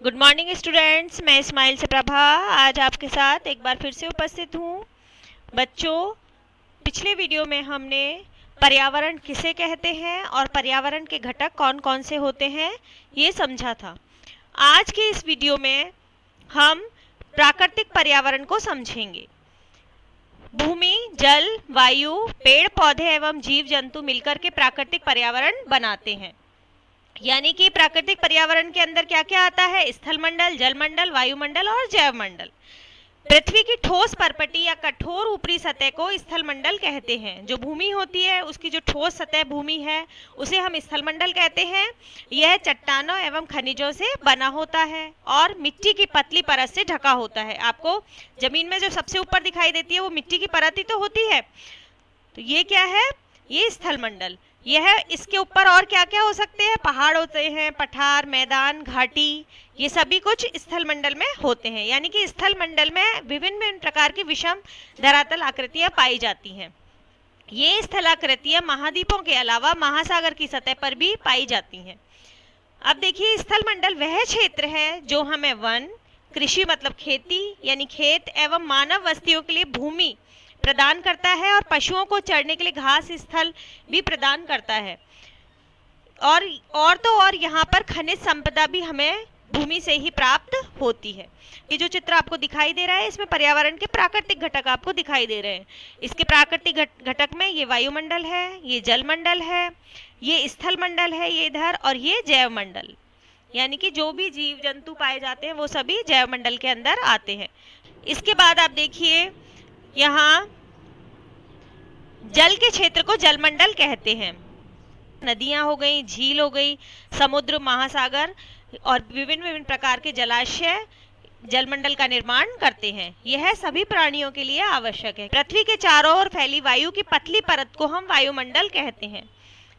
Good morning students, मैं इस्माइल से प्रभा आज आपके साथ एक बार फिर से उपस्थित हूँ। बच्चों, पिछले वीडियो में हमने पर्यावरण किसे कहते हैं और पर्यावरण के घटक कौन कौन से होते हैं ये समझा था। आज के इस वीडियो में हम प्राकृतिक पर्यावरण को समझेंगे। भूमि, जल, वायु, पेड़ पौधे एवं जीव जंतु मिलकर के प्राकृतिक पर्यावरण बनाते हैं। यानी कि प्राकृतिक पर्यावरण के अंदर क्या क्या आता है? स्थल मंडल, जल मंडल, वायुमंडल और जैव मंडल। पृथ्वी की ठोस परपटी या कठोर ऊपरी सतह को स्थल मंडल कहते हैं। जो भूमि होती है उसकी जो ठोस सतह भूमि है उसे हम स्थल मंडल कहते हैं। यह चट्टानों एवं खनिजों से बना होता है और मिट्टी की पतली परत से ढका होता है। आपको जमीन में जो सबसे ऊपर दिखाई देती है वो मिट्टी की परत ही तो होती है। तो ये क्या है? ये स्थल मंडल। यह इसके ऊपर और क्या क्या हो सकते हैं? पहाड़ होते हैं, पठार, मैदान, घाटी, ये सभी कुछ स्थल मंडल में होते हैं। यानी कि स्थल मंडल में विभिन्न विभिन्न प्रकार की विषम धरातल आकृतियां पाई जाती हैं। ये स्थलाकृतियां महाद्वीपों के अलावा महासागर की सतह पर भी पाई जाती हैं। अब देखिए, स्थल मंडल वह क्षेत्र है जो हमें वन, कृषि मतलब खेती यानी खेत एवं मानव बस्तियों के लिए भूमि प्रदान करता है और पशुओं को चरने के लिए घास स्थल भी प्रदान करता है। और तो और यहाँ पर खनिज संपदा भी हमें भूमि से ही प्राप्त होती है। ये जो चित्र आपको दिखाई दे रहा है इसमें पर्यावरण के प्राकृतिक घटक आपको दिखाई दे रहे हैं। इसके प्राकृतिक घटक में ये वायुमंडल है, ये जल मंडल है, ये स्थल मंडल है, ये इधर, और ये जैव मंडल। यानी कि जो भी जीव जंतु पाए जाते हैं वो सभी जैव मंडल के अंदर आते हैं। इसके बाद आप देखिए, यहाँ जल के क्षेत्र को जलमंडल कहते हैं। नदियां हो गई, झील हो गई, समुद्र, महासागर और विभिन्न विभिन्न प्रकार के जलाशय जलमंडल का निर्माण करते हैं। यह सभी प्राणियों के लिए आवश्यक है। पृथ्वी के चारों ओर फैली वायु की पतली परत को हम वायुमंडल कहते हैं।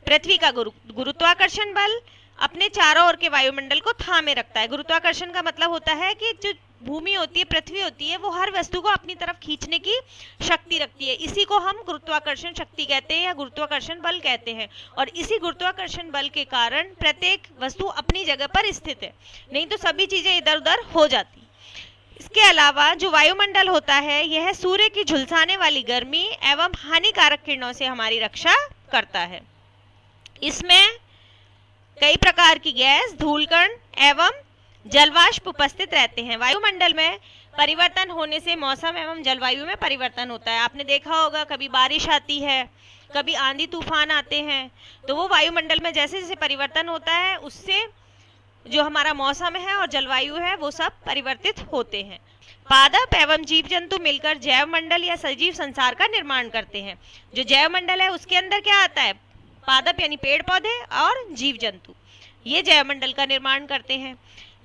पृथ्वी का गुरुत्वाकर्षण बल अपने चारों ओर के वायुमंडल को थामे रखता है। गुरुत्वाकर्षण का मतलब होता है कि जो भूमि होती है, पृथ्वी होती है, वो हर वस्तु को अपनी तरफ खींचने की शक्ति रखती है। इसी को हम गुरुत्वाकर्षण शक्ति कहते हैं या गुरुत्वाकर्षण बल कहते हैं। और इसी गुरुत्वाकर्षण बल के कारण प्रत्येक वस्तु अपनी जगह पर स्थित है, नहीं तो सभी चीजें इधर उधर हो जाती। इसके अलावा जो वायुमंडल होता है यह सूर्य की झुलसाने वाली गर्मी एवं हानिकारक किरणों से हमारी रक्षा करता है। इसमें कई प्रकार की गैस, धूलकण एवं जलवाष्प उपस्थित रहते हैं। वायुमंडल में परिवर्तन होने से मौसम एवं जलवायु में परिवर्तन होता है। आपने देखा होगा, कभी बारिश आती है, कभी आंधी तूफान आते हैं, तो वो वायुमंडल में जैसे जैसे परिवर्तन होता है उससे जो हमारा मौसम है और जलवायु है वो सब परिवर्तित होते हैं। पादप एवं जीव जंतु मिलकर जैव मंडल या सजीव संसार का निर्माण करते हैं। जो जैव मंडल है उसके अंदर क्या आता है? पादप यानी पेड़ पौधे और जीव जंतु, ये जैव मंडल का निर्माण करते हैं।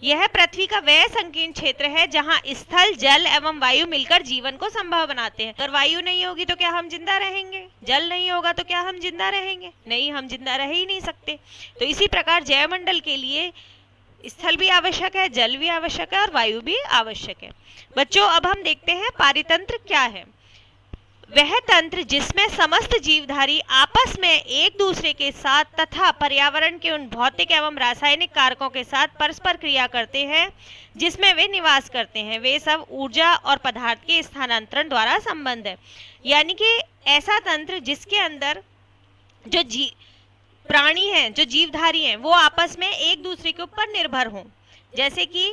यह पृथ्वी का वह संकीर्ण क्षेत्र है जहां स्थल, जल एवं वायु मिलकर जीवन को संभव बनाते हैं। अगर वायु नहीं होगी तो क्या हम जिंदा रहेंगे? जल नहीं होगा तो क्या हम जिंदा रहेंगे? नहीं, हम जिंदा रह ही नहीं सकते। तो इसी प्रकार जैव मंडल के लिए स्थल भी आवश्यक है, जल भी आवश्यक है और वायु भी आवश्यक है। बच्चों, अब हम देखते हैं पारितंत्र क्या है। वह तंत्र जिसमें समस्त जीवधारी आपस में एक दूसरे के साथ तथा पर्यावरण के उन भौतिक एवं रासायनिक कारकों के साथ परस्पर क्रिया करते हैं जिसमें वे निवास करते हैं, वे सब ऊर्जा और पदार्थ के स्थानांतरण द्वारा संबंध है। यानी कि ऐसा तंत्र जिसके अंदर जो प्राणी हैं, जो जीवधारी हैं, वो आपस में एक दूसरे के ऊपर निर्भर हों। जैसे कि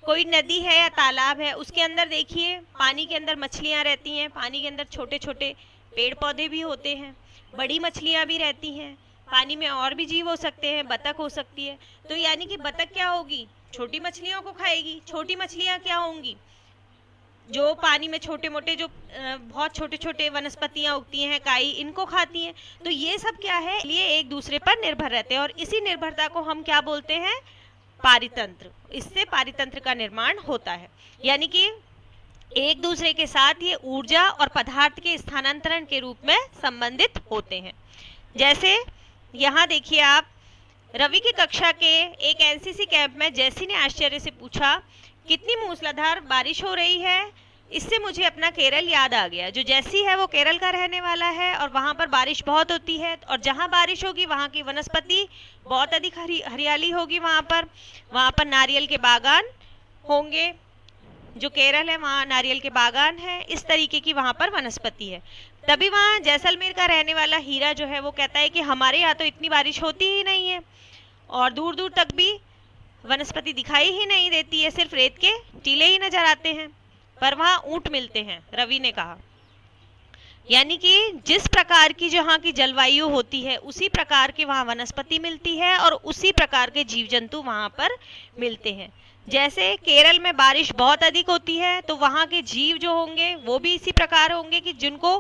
कोई नदी है या तालाब है, उसके अंदर देखिए पानी के अंदर मछलियां रहती हैं, पानी के अंदर छोटे छोटे पेड़ पौधे भी होते हैं, बड़ी मछलियां भी रहती हैं, पानी में और भी जीव हो सकते हैं, बतख हो सकती है। तो यानी कि बतख क्या होगी? छोटी मछलियों को खाएगी। छोटी मछलियां क्या होंगी? जो पानी में छोटे मोटे जो बहुत छोटे छोटे वनस्पतियां उगती हैं, काई, इनको खाती हैं। तो ये सब क्या है? ये एक दूसरे पर निर्भर रहते हैं और इसी निर्भरता को हम क्या बोलते हैं? पारितंत्र। इससे पारितंत्र का निर्माण होता है। यानी कि एक दूसरे के साथ ये ऊर्जा और पदार्थ के स्थानांतरण के रूप में संबंधित होते हैं। जैसे यहाँ देखिए आप, रवि की कक्षा के एक एनसीसी कैंप में जैसी ने आश्चर्य से पूछा, कितनी मूसलाधार बारिश हो रही है? इससे मुझे अपना केरल याद आ गया। जो जैसी है वो केरल का रहने वाला है और वहाँ पर बारिश बहुत होती है, और जहाँ बारिश होगी वहाँ की वनस्पति बहुत अधिक हरियाली होगी। वहाँ पर नारियल के बागान होंगे। जो केरल है वहाँ नारियल के बागान है, इस तरीके की वहाँ पर वनस्पति है। तभी वहाँ जैसलमेर का रहने वाला हीरा जो है वो कहता है कि हमारे यहाँ तो इतनी बारिश होती ही नहीं है और दूर दूर तक भी वनस्पति दिखाई ही नहीं देती है, सिर्फ रेत के टीले ही नजर आते हैं, पर वहाँ ऊंट मिलते हैं, रवि ने कहा। यानी कि जिस प्रकार की जहाँ की जलवायु होती है उसी प्रकार की वहाँ वनस्पति मिलती है और उसी प्रकार के जीव जंतु वहाँ पर मिलते हैं। जैसे केरल में बारिश बहुत अधिक होती है तो वहाँ के जीव जो होंगे वो भी इसी प्रकार होंगे कि जिनको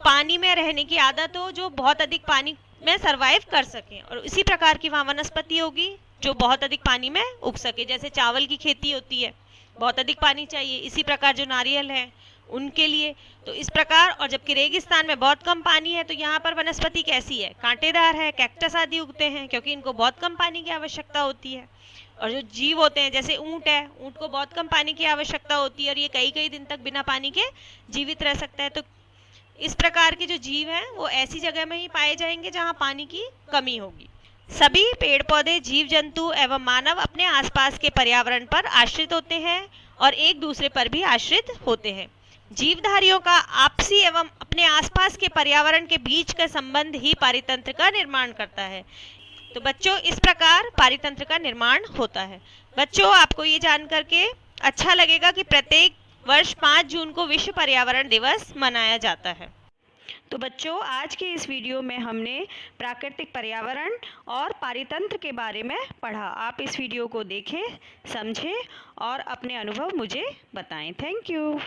पानी में रहने की आदत हो, जो बहुत अधिक पानी में सरवाइव कर सकें, और इसी प्रकार की वहाँ वनस्पति होगी जो बहुत अधिक पानी में उग सके। जैसे चावल की खेती होती है, बहुत अधिक पानी चाहिए, इसी प्रकार जो नारियल है उनके लिए तो इस प्रकार। और जबकि रेगिस्तान में बहुत कम पानी है तो यहाँ पर वनस्पति कैसी है, कांटेदार है, कैक्टस आदि उगते हैं क्योंकि इनको बहुत कम पानी की आवश्यकता होती है। और जो जीव होते हैं जैसे ऊंट है, ऊंट को बहुत कम पानी की आवश्यकता होती है और ये कई कई दिन तक बिना पानी के जीवित रह सकता है। तो इस प्रकार के जो जीव हैं वो ऐसी जगह में ही पाए जाएंगे जहाँ पानी की कमी होगी। सभी पेड़ पौधे, जीव जंतु एवं मानव अपने आसपास के पर्यावरण पर आश्रित होते हैं और एक दूसरे पर भी आश्रित होते हैं। जीवधारियों का आपसी एवं अपने आसपास के पर्यावरण के बीच का संबंध ही पारितंत्र का निर्माण करता है। तो बच्चों, इस प्रकार पारितंत्र का निर्माण होता है। बच्चों, आपको ये जान करके अच्छा लगेगा कि प्रत्येक वर्ष 5 जून को विश्व पर्यावरण दिवस मनाया जाता है। तो बच्चों, आज के इस वीडियो में हमने प्राकृतिक पर्यावरण और पारितंत्र के बारे में पढ़ा। आप इस वीडियो को देखें, समझें और अपने अनुभव मुझे बताएं। Thank you.